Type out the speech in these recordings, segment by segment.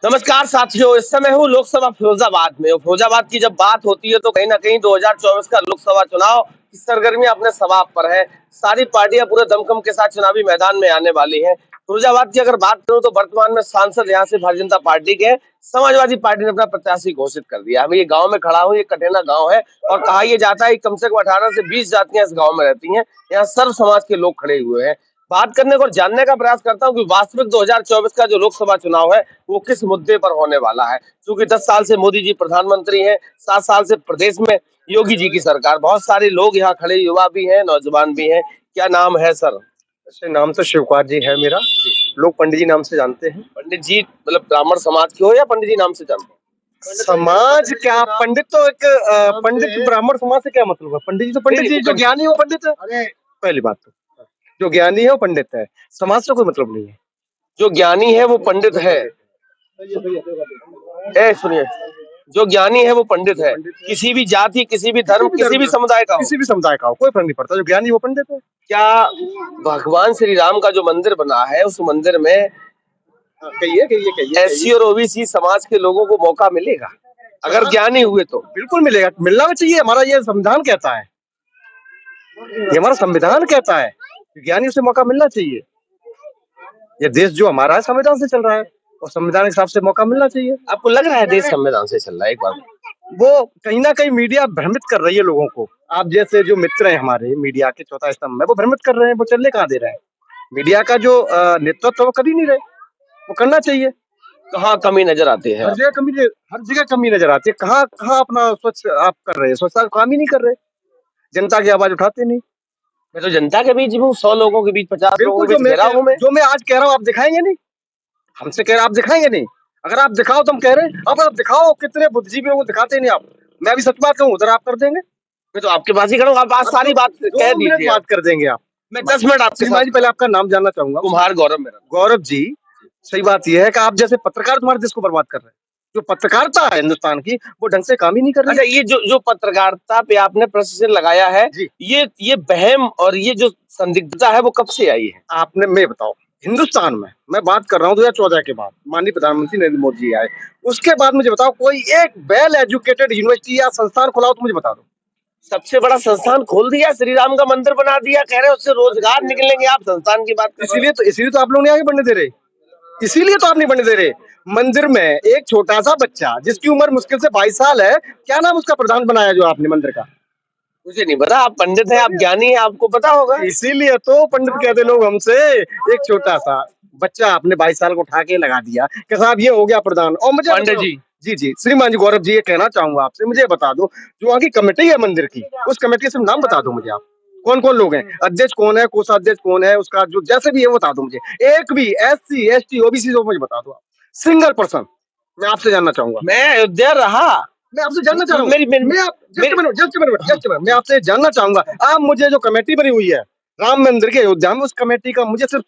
नमस्कार साथियों, इस समय हूँ लोकसभा फिरोजाबाद में। फिरोजाबाद की जब बात होती है तो कहीं ना कहीं 2024 का लोकसभा चुनाव की सरगर्मियां अपने समाप्त पर है। सारी पार्टियां पूरे दमखम के साथ चुनावी मैदान में आने वाली हैं। फिरोजाबाद की अगर बात करूं तो वर्तमान में सांसद यहाँ से भारतीय जनता पार्टी के हैं। समाजवादी पार्टी ने अपना प्रत्याशी घोषित कर दिया है। मैं ये गाँव में खड़ा हूँ, ये कटेना गाँव है और कहा यह जाता है कि कम से कम 18 से 20 जातियां इस गाँव में रहती हैं। यहाँ सर्व समाज के लोग खड़े हुए हैं। बात करने को और जानने का प्रयास करता हूं कि वास्तविक 2024 का जो लोकसभा चुनाव है वो किस मुद्दे पर होने वाला है। क्योंकि 10 साल से मोदी जी प्रधानमंत्री हैं, 7 साल से प्रदेश में योगी जी की सरकार। बहुत सारे लोग यहाँ खड़े, युवा भी हैं, नौजवान भी हैं। क्या नाम है सर? वैसे नाम तो शिवकुमार जी है मेरा। लोग पंडित जी नाम से जानते हैं। पंडित जी मतलब ब्राह्मण समाज के हो या पंडित जी नाम से जानते हैं? समाज क्या, पंडित तो एक पंडित ब्राह्मण समाज से क्या मतलब है? पंडित जी तो पंडित जी, जो ज्ञानी हो पंडित है। पहली बात तो जो ज्ञानी है वो पंडित है, समाज से कोई मतलब नहीं है। जो ज्ञानी है वो पंडित है। सुनिए, जो ज्ञानी है वो पंडित है, किसी भी जाति, किसी भी धर्म, किसी भी समुदाय का हो, किसी भी समुदाय का हो, कोई फर्क नहीं पड़ता। जो ज्ञानी वो पंडित है। क्या भगवान श्री राम का जो मंदिर बना है उस मंदिर में एससी और ओबीसी समाज के लोगों को मौका मिलेगा अगर ज्ञानी हुए तो? बिल्कुल मिलेगा, मिलना भी चाहिए। हमारा ये संविधान कहता है, ये हमारा संविधान कहता है, ज्ञानी उसे मौका मिलना चाहिए। ये देश जो हमारा है संविधान से चल रहा है और संविधान के हिसाब से मौका मिलना चाहिए। आपको लग रहा है देश संविधान से चल रहा है? एक बार वो कहीं ना कहीं मीडिया भ्रमित कर रही है लोगों को। आप जैसे जो मित्र हैं हमारे मीडिया के चौथा स्तंभ में, वो भ्रमित कर रहे हैं। वो चलने कहाँ दे रहे हैं। मीडिया का जो नेतृत्व वो कभी नहीं रहे, वो करना चाहिए। कहाँ कमी नजर आती है? हर जगह कमी नजर आती है। कहाँ कहाँ अपना स्वच्छ आप कर रहे हैं, स्वच्छता का काम ही नहीं कर रहे। जनता की आवाज उठाते नहीं। मैं तो जनता के बीच हूँ, 100 लोगों के बीच, 50 लोगों के बीच घेरा हूँ मैं। जो मैं आज कह रहा हूँ आप दिखाएंगे नहीं, हमसे कह रहे आप दिखाएंगे नहीं। अगर आप दिखाओ तो हम कह रहे हैं अब आप दिखाओ। कितने बुद्धिजीवी लोगों को दिखाते नहीं आप। मैं अभी सच बात कहूँ उधर आप कर देंगे। मैं तो आपके पास ही खड़ा हूँ, आप आज सारी बात कह दीजिए। बात कर देंगे आप। मैं 10 मिनट आपके साथ। पहले आपका नाम जानना चाहूंगा। कुम्हार गौरव मेरा। गौरव जी, सही बात यह है कि आप जैसे पत्रकार तुम्हारे देश को बर्बाद कर रहे हैं। जो पत्रकारिता है हिंदुस्तान की वो ढंग से काम ही नहीं कर रही। अच्छा, ये जो पत्रकारिता पे आपने प्रश्न लगाया है, ये बहम और ये जो संदिग्धता है वो कब से आई है? आपने, मैं बताओ, हिंदुस्तान में मैं बात कर रहा हूँ 2014 के बाद माननीय प्रधानमंत्री नरेंद्र मोदी जी आए, उसके बाद मुझे बताओ कोई एक वेल एजुकेटेड यूनिवर्सिटी या संस्थान खोला हो तो मुझे बता दो। सबसे बड़ा संस्थान खोल दिया, श्री राम का मंदिर बना दिया, कह रहे उससे रोजगार निकलेंगे। आप संस्थान की बात कर रहे हैं। इसीलिए तो आप लोग नहीं आगे बढ़ने दे रहे। इसीलिए तो आप नहीं बढ़ने दे रहे। मंदिर में एक छोटा सा बच्चा जिसकी उम्र मुश्किल से 22 साल है, क्या नाम उसका प्रधान बनाया जो आपने मंदिर का? मुझे नहीं पता। आप पंडित हैं, आप ज्ञानी हैं, आपको पता होगा। इसीलिए तो पंडित कहते लोग हमसे। एक छोटा सा बच्चा आपने 22 साल को उठा के लगा दिया कि साहब ये हो गया प्रधान। और मुझे पंडित जी, जी श्रीमान जी, गौरव जी, ये कहना चाहूंगा आपसे, मुझे बता दो जो वहाँ की कमेटी है मंदिर की, उस कमेटी के सिर्फ नाम बता दो मुझे आप। कौन कौन लोग हैं, अध्यक्ष कौन है, कोषाध्यक्ष कौन है, उसका जो जैसे भी है बता दो मुझे। एक भी SC ST OBC जो मुझे बता दो आप, सिंगल पर्सन। मैं आपसे जानना चाहूंगा। मैं अयोध्या रहा, मैं आपसे जानना चाह रहा हूँ। मैं आपसे जानना चाहूंगा, आप मुझे जो कमेटी बनी हुई है राम मंदिर के अयोध्या में, उस कमेटी का मुझे सिर्फ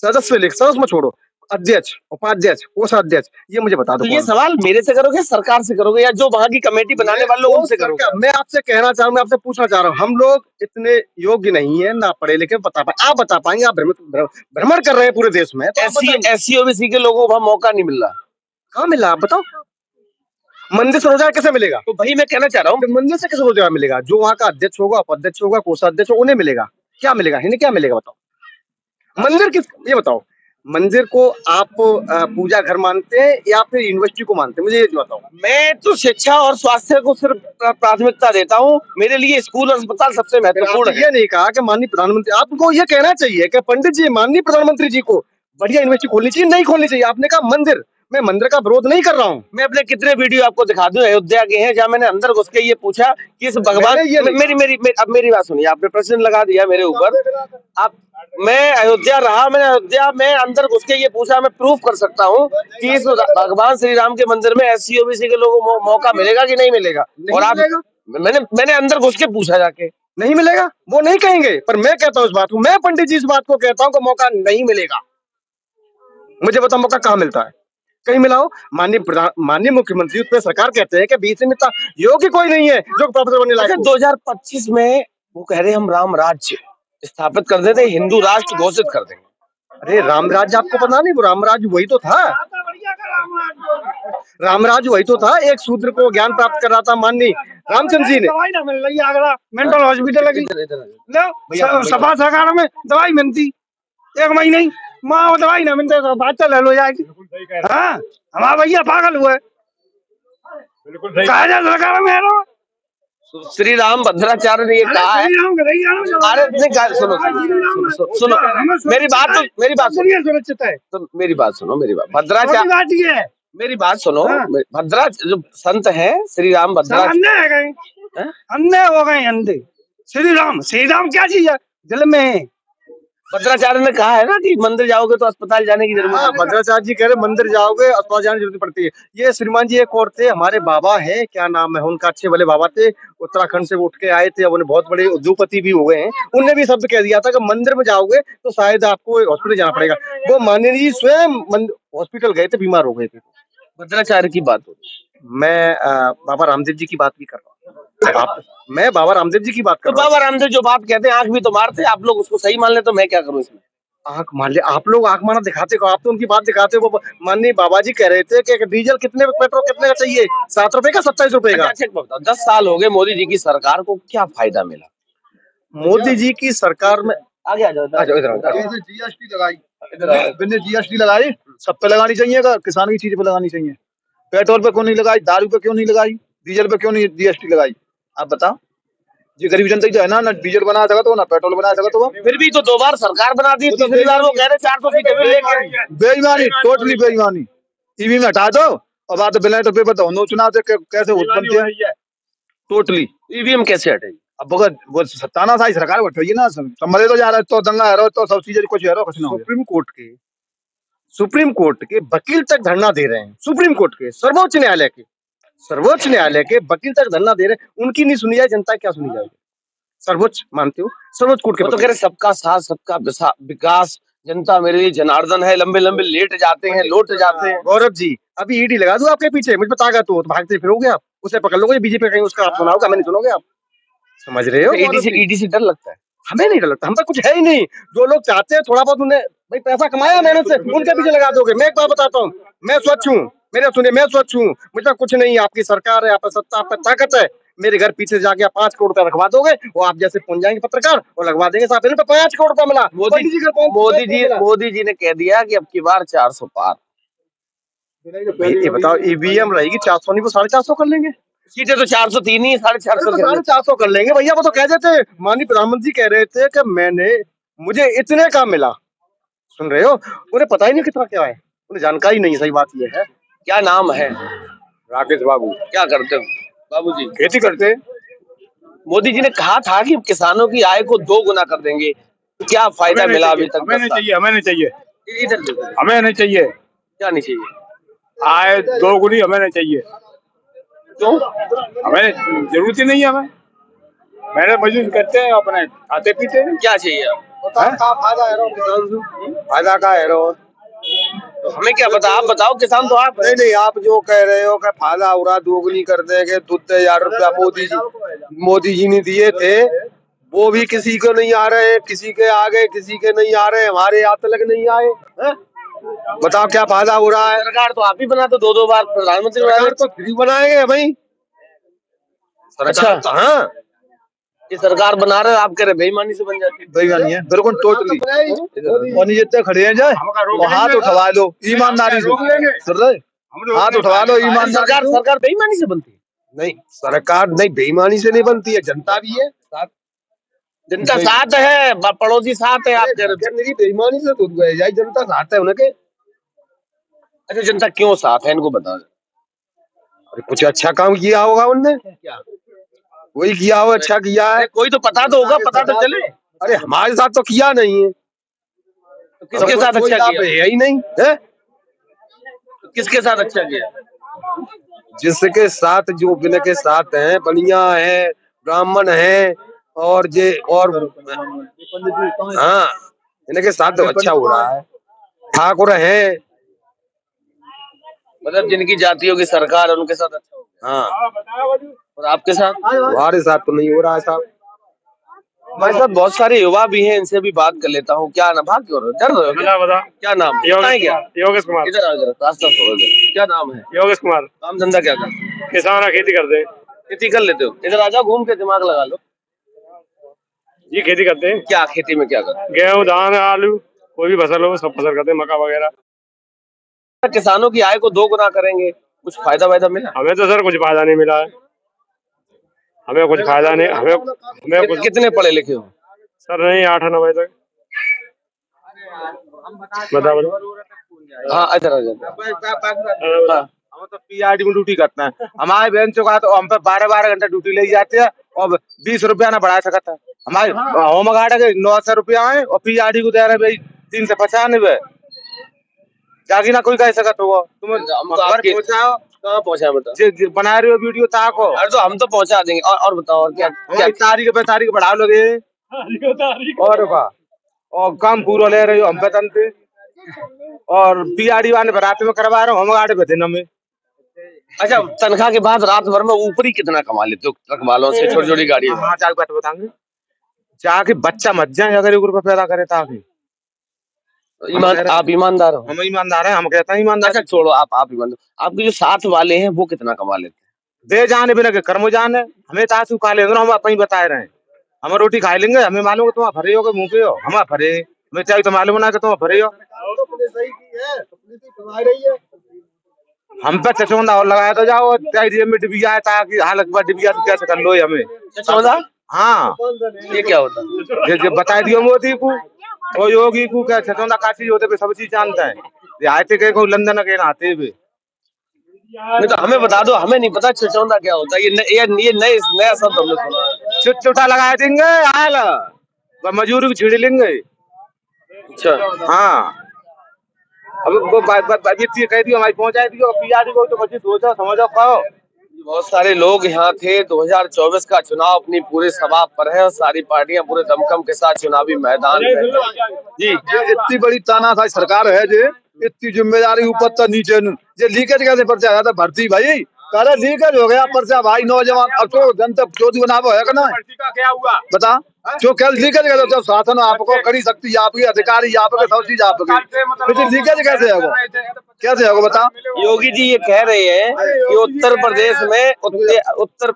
सदस्य मत छोड़ो, अध्यक्ष, उपाध्यक्ष, कोषाध्यक्ष, ये मुझे बता दो। तो ये सवाल मेरे से करोगे, सरकार से करोगे, या जो वहां की कमेटी बनाने वाले लोग उनसे करोगे? मैं आपसे कहना चाह रहा हूँ, मैं आपसे पूछना चाह रहा हूँ, हम लोग इतने योग्य नहीं है, ना पढ़े लिखे, बता पाए। आप बता पाएंगे? आप भ्रमण कर रहे हैं पूरे देश में, SC OBC के लोगों को वहां मौका नहीं मिल रहा। कहाँ मिला आप बताओ? मंदिर से रोजगार कैसे मिलेगा? तो भाई मैं कहना चाह रहा हूँ, मंदिर से कैसे रोजगार मिलेगा? जो वहाँ का अध्यक्ष होगा, उपाध्यक्ष होगा, कोषाध्यक्ष होगा, उन्हें मिलेगा। क्या मिलेगा? इन्हें क्या मिलेगा बताओ? मंदिर किस, ये बताओ, मंदिर को आप पूजा घर मानते हैं या फिर यूनिवर्सिटी को मानते हैं? मुझे ये बताओ। मैं तो शिक्षा और स्वास्थ्य को सिर्फ प्राथमिकता देता हूँ। मेरे लिए स्कूल और अस्पताल सबसे महत्वपूर्ण है। ये नहीं कहा कि माननीय प्रधानमंत्री, आपको ये कहना चाहिए कि पंडित जी, माननीय प्रधानमंत्री जी को बढ़िया यूनिवर्सिटी खोलनी चाहिए, नहीं खोलनी चाहिए? आपने कहा मंदिर, मैं मंदिर का विरोध नहीं कर रहा हूँ। मैं अपने कितने वीडियो आपको दिखा दूं अयोध्या के हैं, जहाँ मैंने अंदर घुस के ये पूछा कि इस भगवान, अब मेरी बात सुनिए। आपने प्रश्न लगा दिया मेरे ऊपर। आप, मैं अयोध्या रहा, मैंने अयोध्या में अंदर घुस के ये पूछा, मैं प्रूफ कर सकता हूँ कि इस भगवान श्री राम के मंदिर में SC OBC के लोगों को मौका मिलेगा कि नहीं मिलेगा? और आप, मैंने अंदर घुस के पूछा जाके, नहीं मिलेगा। वो नहीं कहेंगे, पर मैं कहता हूँ इस बात को, मैं पंडित जी इस बात को कहता हूँ कि मौका नहीं मिलेगा। मुझे बताओ मौका कहाँ मिलता है? कहीं मिलाओ। माननीय मुख्यमंत्री उत्तर सरकार कहते हैं कि बीच में योग्य कोई नहीं है जो प्रोफेसर बनने लायक। 2025 में वो कह रहे हम राम राज्य स्थापित कर देते, हिंदू राष्ट्र घोषित कर देंगे। अरे राम राज्य आपको पता नहीं? वो राम राज्य वही तो था। रामराज वही तो था, एक शूद्र को ज्ञान प्राप्त कर रहा था माननीय रामचंद्र जी ने। दवाई ना मिल रही आगरा मेंटल हॉस्पिटल लगी लो सपा सरकार में दवाई मिलती 1 महीने ही माँ दवाई ना मिलते तो बात चल हो जाएगी। हाँ हमारा भैया पागल हुआ है कहा जाए सरकार में है ना श्री राम भद्राचार्य ने ये कहा है। अरे नहीं, सुनो मेरी बात सुनो, सुरक्षित है तो मेरी बात सुनो, मेरी बात भद्राचार्य, बात ये है मेरी बात सुनो, हाँ। भद्रा जो संत है श्री राम सब भद्राचार्य, अंधे है गए अंधे हो गए अंधे। श्री राम क्या चीज है दिल में है। भद्राचार्य ने कहा है ना कि मंदिर जाओगे तो अस्पताल जाने की जरूरत हाँ, नहीं है। भद्राचार्य जी कह रहे मंदिर जाओगे अस्पताल जाने की जरूरत नहीं पड़ती है। ये श्रीमान जी एक और थे, हमारे बाबा है, क्या नाम है उनका, अच्छे वाले बाबा थे, उत्तराखंड से उठ के आए थे, अब उन्हें बहुत बड़े उद्योगपति भी हो गए हैं। उनने भी शब्द कह दिया था कि मंदिर में जाओगे तो शायद आपको हॉस्पिटल जाना पड़ेगा। वो माननीय जी स्वयं हॉस्पिटल गए थे, बीमार हो गए थे। भद्राचार्य की बात हो रही मैं बाबा रामदेव जी की बात भी कर रहा हूँ। मैं बाबा रामदेव जी की बात तो कर रहा हूँ। बाबा रामदेव जो बात कहते हैं आंख भी तो मारते हैं, आप लोग उसको सही मान ले तो मैं क्या करूं इसमें। आंख मान ले, आप लोग आंख मारना दिखाते हो, आप तो उनकी बात दिखाते हो। वो माननीय बाबा जी कह रहे थे कि डीजल कितने, पेट्रोल कितने का चाहिए, 7 रुपए का 27 रुपए का। अच्छा, बताओ 10 साल हो गए मोदी जी की सरकार को, क्या फायदा मिला मोदी जी की सरकार में? आगे आ जाओ इधर। जीएसटी लगाई, बिना जीएसटी लगाई, सब पे लगानी चाहिए, किसान की चीज पे लगानी चाहिए। पेट्रोल पे क्यों नहीं लगाई, दारू पे क्यों नहीं लगाई, डीजल पे क्यों नहीं जीएसटी लगाई? आप बताओ। ये गरीब जनता की जो है ना डीजल बना सका तो ना पेट्रोल बना सका तो फिर भी तो 2 बार सरकार बना दी, तीसरी बार वो कह रहे 400 सीटें भी लेके। बेईमानी, टोटली बेईमानी। ईवी में हटा दो और बाद में बैलेट पेपर तो हम चुनाव से कैसे वोट बनते हैं। टोटली ईवीएम कैसे हटेगी। अब वो तानाशाही सरकार बैठी ना, संभले तो जा रहा है तो दंगा है तो सब चीजें कुछ है कुछ ना। सुप्रीम कोर्ट के वकील तक धरना दे रहे हैं, सुप्रीम कोर्ट के, सर्वोच्च न्यायालय के वकील तक धरना दे रहे हैं। उनकी नहीं सुनी जाए, जनता क्या सुनी जाएगी। सर्वोच्च मानते हो, सर्वोच्च कोर्ट के वो तो कह रहे सबका साथ सबका विकास, जनता मेरे लिए जनार्दन है, लंबे लंबे लेट जाते हैं लौट जाते हैं। गौरव जी अभी ईडी लगा दूं आपके पीछे, मुझ पे ताकत हो तो भागते फिरोगे आप, उसे पकड़ लोगे बीजेपी कहीं, उसका आप सुनाओगे, हमें नहीं सुनोगे आप। समझ रहे हो? ईडी से डर लगता है। हमें नहीं डर लगता, हम पर कुछ है ही नहीं। जो लोग चाहते हैं थोड़ा बहुत, उन्हें भाई पैसा कमाया मेहनत से, उनके पीछे लगा दोगे। मैं एक बात बताता हूँ, मैं स्वच्छ हूँ, मेरे सुनिए, मैं स्वच्छ हूँ, मुझ पर कुछ नहीं है। आपकी सरकार है, आप पर सत्ता, आप पर ताकत है। मेरे घर पीछे जाके आप 5 करोड़ रुपया रखवा दोगे, वो आप जैसे पहुंच जाएंगे पत्रकार और लगवा देंगे साहब, इन पे 5 करोड़ रुपया मिला। मोदी जी ने कह दिया कि अब की बार 400 पार। ये बताओ, ईवीएम रहेगी 400 नहीं, वो 450 कर लेंगे। सीटें तो 403 ही, 450 450 कर लेंगे भैया। वो तो कह देते, माननीय प्रधानमंत्री जी कह रहे थे कि मुझे इतने का मिला। सुन रहे हो? उन्हें पता ही नहीं कितना क्या है, उन्हें जानकारी नहीं है। सही बात ये है। क्या नाम है? राकेश बाबू। क्या करते हो बाबूजी? खेती करते। मोदी जी ने कहा था कि किसानों की आय को 2 गुना कर देंगे, क्या फायदा मिला अभी तक? हमें नहीं चाहिए, हमें नहीं चाहिए, इधर हमें नहीं चाहिए। क्या नहीं चाहिए? आय 2 गुनी हमें नहीं चाहिए। क्यों? हमें जरूरत ही नहीं है। हमें मेहनत मजदूरी करते हैं, अपने खाते पीते हैं। क्या चाहिए आप? फायदा का है रो। तो हमें क्या पता, आप बताओ, किसान तो आप हैं। नहीं, आप जो कह रहे हो कि फायदा हो रहा, दोगुनी कर देंगे, 2,000 रुपया मोदी जी ने दिए थे, वो भी किसी को नहीं आ रहे, किसी के आ गए, किसी के नहीं आ रहे, हमारे यहाँ तक नहीं आए हैं? बताओ क्या फायदा हो रहा है। सरकार तो आप ही बना, तो 2-2 बार प्रधानमंत्री बना तो फ्री बनाएंगे भाई। अच्छा, हाँ, ये सरकार बना रहे, आप कह रहे बेईमानी से बन जाती है। बेईमानी है बिल्कुल, टोटली। और जितने खड़े हैं जाए वो हाथ उठवा लो ईमानदारी से, सुन रहे, हाथ उठवा लो ईमानदारी। सरकार बेईमानी से बनती है? नहीं, सरकार नहीं बेईमानी से नहीं बनती है, जनता भी है साथ। जनता साथ है, पड़ोसी साथ है, आप कह रहे थे। मेरी बेईमानी से तो जनता साथ है उनके। अच्छा, जनता क्यों साथ है इनको बता। अरे कुछ अच्छा काम किया होगा उनने, क्या वही किया हो, अच्छा किया है। कोई तो पता तो होगा, पता तो चले। अरे हमारे साथ तो किया नहीं है, तो किसके साथ अच्छा किया? है ही नहीं है। तो किसके साथ अच्छा किया? जिसके साथ, जो बिना के साथ हैं, बनिया है, ब्राह्मण है, और हाँ, इनके साथ तो अच्छा हो रहा है। ठाकुर है, मतलब जिनकी जातियों की सरकार है उनके साथ अच्छा हो गया। हाँ। और आपके साथ? हमारे साथ तो नहीं हो रहा है साहब। हमारे साथ बहुत सारे युवा भी हैं, इनसे भी बात कर लेता हूँ। क्या नाम, भाग क्यों रहे हो? डर रहे हो क्या? बता क्या नाम है? योगेश बताएं क्या? कुमार, योगेश कुमार, इधर आओ, इधर रास्ता छोड़ो इधर। क्या नाम है? योगेश कुमार। काम धंधा क्या करते हो? किसान खेती करते हैं खेती कर लेते हो? इधर आ जाओ, घूम के दिमाग लगा लो। जी, खेती करते हैं। क्या खेती में क्या करते हो? गेहूं, धान, आलू, कोई भी फसल हो सब फसल करते हैं, मक्का वगैरह। किसानों की आय को दोगुना करेंगे, कुछ फायदा वायदा मिला? हमें तो सर कुछ फायदा नहीं मिला है, हमें कुछ फायदा नहीं, हमें कुछ कितने पढ़े लिखे हो? सर नहीं 8-9 बजे तक। बता बता। हाँ, इधर आ जाओ। हाँ, हम तो पीआरडी में ड्यूटी करते हैं। हमारे बेंच का तो हम पे 12-12 घंटे ड्यूटी ले जाती है और 20 रुपया ना बढ़ा सकता है। हमारे होमगार्ड के 900 रुपया है और पीआरडी को दे रहे भाई 395। जागी ना कोई कह सकता होगा तुम पहुंचाओ। कहाँ पहुँचा बताओ? जे बना रहे हो वीडियो ताको अरे तो हम तो पहुँचा देंगे। और बताओ, और क्या क्या? तारीख पे तारीख बढ़ा लोगे और काम पूरा ले रहे हो हम पे तनते और पीआरडी वाले बरात में करवा रहे हो होमगार्ड पे दिन में। अच्छा, तनख्वाह के बाद रात भर में ऊपरी कितना कमा लेते हो ट्रक वालों से, छोटी छोटी गाड़ियों में? हाँ, चार बात बताएंगे जाके बच्चा मत जाए अगर 1 रुपया पैदा करे ताकि। आप ईमानदार हो? हम ईमानदार हैं, हम कहते हैं ईमानदार। अच्छा छोड़ो, आप ईमानदार। आपके जो साथ वाले हैं वो कितना कमा लेते हैं? दे जाने बिना के कर्म जाने हमें तासु खा लेंगे हम अपनी बता रहे हैं। हम रोटी खा लेंगे, हमें मालूम है तुम भरे हो के मुंह पे हो, हम भरे हमें चाहिए तो मालूम ना कि तुम भरे हो। हम पे चचौंधा और लगाया तो जाओ चाहिए में डिबिया है ताकि हालत पर डिबिया तो कैसे कर लो हमें चौदह? हाँ ये क्या होता है? ये बता दियो मोदी को और योगी को क्या चचौंधा काशी होते पे सब चीज जानता है। ये आते के को लंदन के आते हुए नहीं तो हमें बता दो, हमें नहीं पता चचौंधा क्या होता है। ये नया शब्द हमने सुना है। चुटा लगा देंगे हाल मजूरी को छिड़ लेंगे। अच्छा, हाँ अब वो वित्तीय कह दियो हमारी पहुंचा दियो पीआरडी को तो बच्चे सोचो समझो कहो। बहुत सारे लोग यहाँ थे। 2024 का चुनाव अपनी पूरे सभा पर है और सारी पार्टियां पूरे दमखम के साथ चुनावी मैदान में हैं। जी, इतनी बड़ी तानाशाही सरकार है जे इतनी जिम्मेदारी ऊपर तक नीचे ये लीकेज कैसे पर्चा आया था भर्ती भाई करे लीकेज हो गया पर्चा भाई नौजवान अब तो जनता चौधरी बनावो है ना क्या हुआ बता जो क्या लीकेज कर तो शासन आपको कड़ी शक्ति आपकी अधिकारी आपके सब चीज आपकी फिर लीकेज कैसे है वो कैसे है वो बता। योगी जी ये कह रहे हैं कि उत्तर प्रदेश में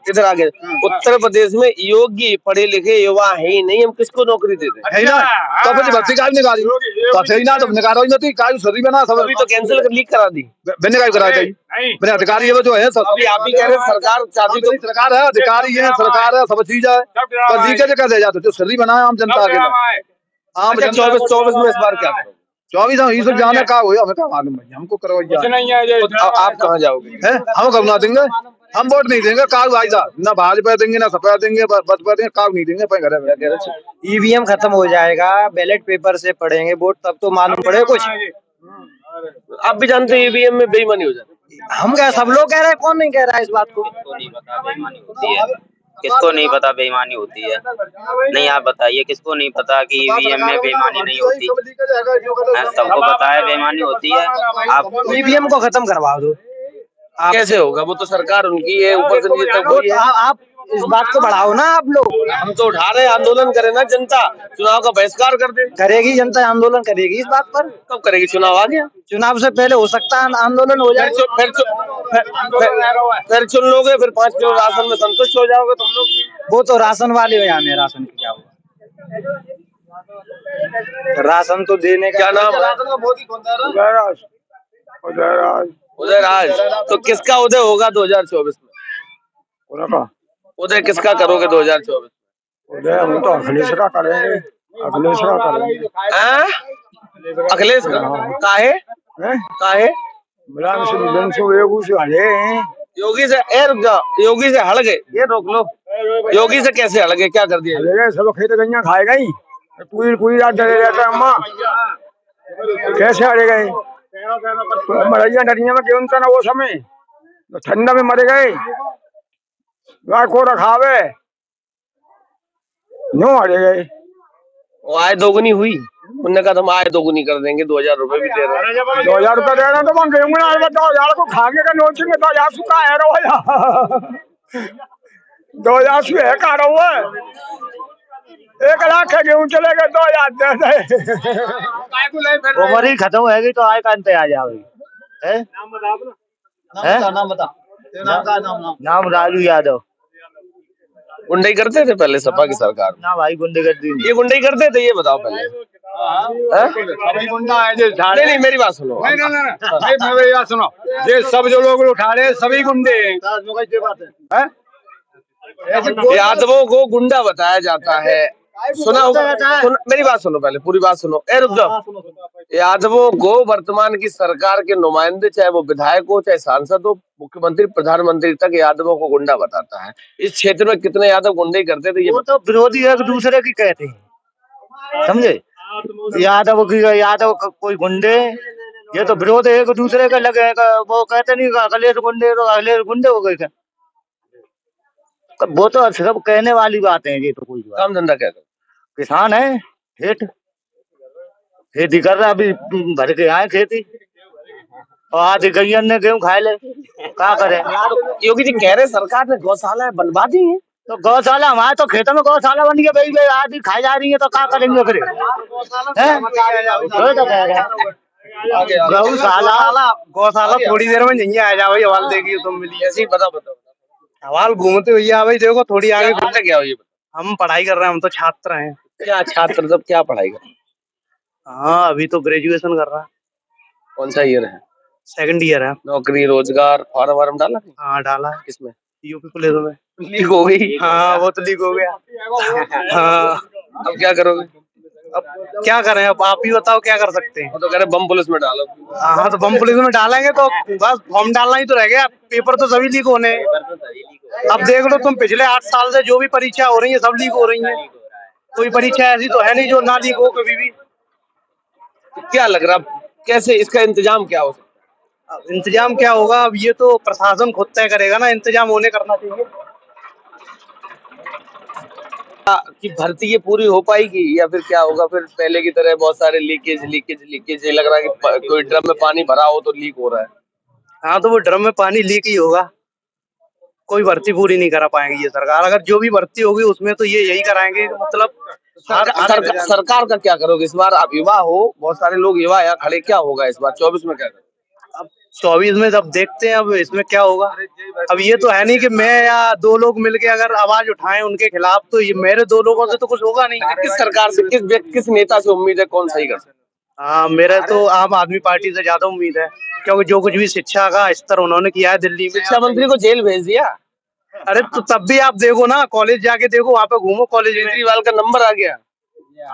इधर आगे उत्तर प्रदेश में योग्य पढ़े लिखे युवा है ही नहीं, हम किसको नौकरी दे दें? है ना तो फिर भर्ती कार्ड निकाली तो सही ना तो निकालो ही नहीं कार्ड सही बना सब अभी तो कैंसिल कर लीक करा दी मैंने क्या करा चाहिए मैंने अधिकारी है जो है सब अभी आप ही कह रहे हैं सरकार चाहती तो सरकार है अधिकारी है सरकार है सब चीज है पर लीकेज कैसे जाते जो सही बनाए आम जनता के लिए आम अच्छा, 24 में इस बार क्या करोगे? 24 हम ये सब जाने का हो हमें क्या मालूम है हमको करवाइए आप कहाँ जाओगे? है हम करना देंगे हम वोट नहीं देंगे काग भाई साहब ना भाजपा देंगे ना सपा देंगे बसपा देंगे काग नहीं देंगे घर में ईवीएम खत्म हो जाएगा, बैलेट पेपर से पड़ेंगे वोट तब तो मालूम पड़े कुछ। आप भी जानते हैं ईवीएम में बेईमानी हो जाती है। हम क्या सब लोग कह रहे हैं, कौन नहीं कह रहा है इस बात को? किसको नहीं पता बेईमानी होती है? नहीं आप बताइए किसको नहीं पता कि ईवीएम में बेईमानी नहीं होती? सबको पता है बेईमानी होती है। आप ईवीएम को खत्म करवा दो। कैसे होगा? वो तो सरकार उनकी है, ऊपर से नीचे तक वही है। आप इस बात को बढ़ाओ ना आप लोग। हम तो उठा रहे हैं, आंदोलन करें ना, जनता चुनाव का बहिष्कार कर दे। करेगी जनता, आंदोलन करेगी इस बात पर। कब करेगी? चुनाव आ गया, चुनाव से पहले हो सकता है आंदोलन हो जाए। फिर चुन लोगे, फिर 5 किलो राशन में संतुष्ट हो जाओगे तुम लोग। वो तो राशन वाले हो जाने, राशन की क्या हुआ? राशन तो देने का। क्या नाम है? उदयराज। तो किसका उदय होगा 2024 में? उदय किसका करोगे 2024? उदय हम तो अखिलेश का करेंगे, अखिलेश का करेंगे। अखिलेश का? काहे? योगी से रुक जाओ, योगी से हट गए, ये रोक लो। योगी से कैसे हट गए, क्या कर दिया? सब खेत गइया खाए गई, पूरी रात डरे रहते अम्मा, कैसे हरे गए? मरैया डरिया में क्यों था ना वो समय, तो ठंडा में मरे गए, को रखावे यूं हरे गए। वो आय दोगुनी हुई, उनने कहा हम आय दोगुनी कर देंगे, 2000 रुपए भी दे रहे हैं। 2000 रुपए दे रहे तो मैं गेहूं ना 2000 को खागे का नोट में 2000 सुखा है रो 2000 से है का रहो है 1 लाख का गेहूं चले गए 2000 दे दे। उम्र ही खत्म होगी तो आय कांते आ जाओगी है? नाम बता। नाम राजू यादव। गुंडई करते थे पहले सपा की सरकार में? ना भाई गुंडेगर्दी नहीं। ये गुंडई करते थे, ये बताओ पहले। हैं? नहीं नहीं, मेरी बात सुनो। मेरी बात सुनो, ये सब जो लोग उठा रहे सभी गुंडे हैं। यादवों को गुंडा बताया जाता है, सुना होगा। मेरी बात सुनो पहले, पूरी बात सुनो। रुक जाओ। यादवों को वर्तमान की सरकार के नुमाइंदे, चाहे वो विधायक हो चाहे सांसद हो, मुख्यमंत्री प्रधानमंत्री तक यादवों को गुंडा बताता है। इस क्षेत्र में कितने यादव गुंडे करते थे ये वो तो विरोधी एक दूसरे की कहते हैं, समझे? यादव कोई गुंडे, ये तो विरोध एक दूसरे का लगे। वो कहते नहीं अखिलेश गुंडे तो अखिलेश गुंडे हो गए क्या? वो तो सिर्फ कहने वाली बात है। ये तो कोई काम धंधा क्या करते? किसान है, खेती कर रहा, अभी भर के आए खेती, और आज गैयन ने गेहूं खाए ले, क्या करे? योगी जी कह रहे सरकार ने गौशाला बनवा दी है। तो गौशाला हमारे तो खेतों में गौशाला बन गई भाई, आदमी खाई जा रही है तो क्या करेंगे फिर? गौशाला थोड़ी देर में नहीं आ जा भाई, हवाल देगी तुम मिली ऐसे ही बताओ। हवाल घूमते हुए भाई, देखो थोड़ी आगे घूमते क्या हो ये? हम पढ़ाई कर रहे हैं, हम तो छात्र हैं। क्या छात्र? जब क्या पढ़ाई कर? हाँ, अभी तो ग्रेजुएशन कर रहा है। कौन सा ईयर है? 2nd ईयर है। नौकरी रोजगार फॉर्म वार्म डाला? हाँ डाला है। किसमें? यूपी पुलिस में। लीक हो गई? हाँ वो तो लीक हो गया। हाँ अब क्या करोगे? अब क्या करें, अब आप ही बताओ क्या कर सकते हैं। वो तो कह रहे बम पुलिस में डालो। हाँ तो बम पुलिस में डालेंगे तो बस फॉर्म डालना ही तो रह गया, पेपर तो सभी लीक होने हैं। अब देख लो तुम, पिछले 8 साल से जो भी परीक्षा हो रही है सब लीक हो रही है। कोई परीक्षा ऐसी तो है नहीं जो ना लीक हो कभी भी। क्या लग रहा, कैसे इसका इंतजाम क्या हो सकता? अब इंतजाम क्या होगा, अब ये तो प्रशासन खुद तय करेगा ना, इंतजाम होने करना चाहिए। कि भर्ती ये पूरी हो पाएगी या फिर क्या होगा? फिर पहले की तरह बहुत सारे लीकेज लग रहा है कि कोई ड्रम में पानी भरा हो तो लीक हो रहा है। हाँ तो वो ड्रम में पानी लीक ही होगा, कोई भर्ती पूरी नहीं करा पाएंगी ये सरकार। अगर जो भी भर्ती होगी उसमें तो ये यही कराएंगे, मतलब सरकार का क्या करोगे इस बार? आप युवा हो, बहुत सारे लोग युवा यहाँ खड़े, क्या होगा इस बार 24 में क्या करोगे? अब 24 में जब देखते हैं अब इसमें क्या होगा। अब ये तो है नहीं कि मैं या 2 लोग मिलके अगर आवाज उठाएं उनके खिलाफ, तो ये मेरे 2 लोगों से तो कुछ होगा नहीं। किस सरकार से, किस नेता से उम्मीद है, कौन सही कर सकता? हाँ मेरा तो आम आदमी पार्टी से ज्यादा उम्मीद है, क्योंकि जो कुछ भी शिक्षा का स्तर उन्होंने किया है दिल्ली में। शिक्षा मंत्री को जेल भेज दिया। अरे तो तब भी आप देखो ना, कॉलेज जाके देखो, वहाँ पे घूमो कॉलेज में। केजरीवाल का नंबर आ गया।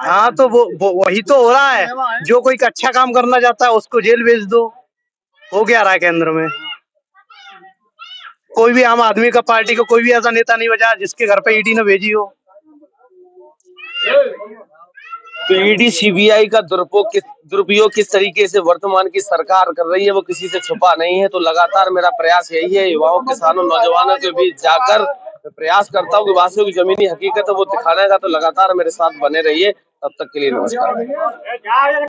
हाँ तो वो वही तो हो रहा है, जो कोई अच्छा काम करना चाहता है उसको जेल भेज दो। हो क्या रहा है केंद्र में? कोई भी आम आदमी का पार्टी का कोई भी ऐसा नेता नहीं बचा जिसके घर पे ईडी ने भेजी हो। तो ईडी सीबीआई का दुरुपयोग किस तरीके से वर्तमान की सरकार कर रही है वो किसी से छुपा नहीं है। तो लगातार मेरा प्रयास यही है, युवाओं, किसानों, नौजवानों के बीच जाकर प्रयास करता हूँ कि वासियों की जमीनी हकीकत है वो दिखाने का। तो लगातार मेरे साथ बने रहिए, तब तक के लिए नमस्कार।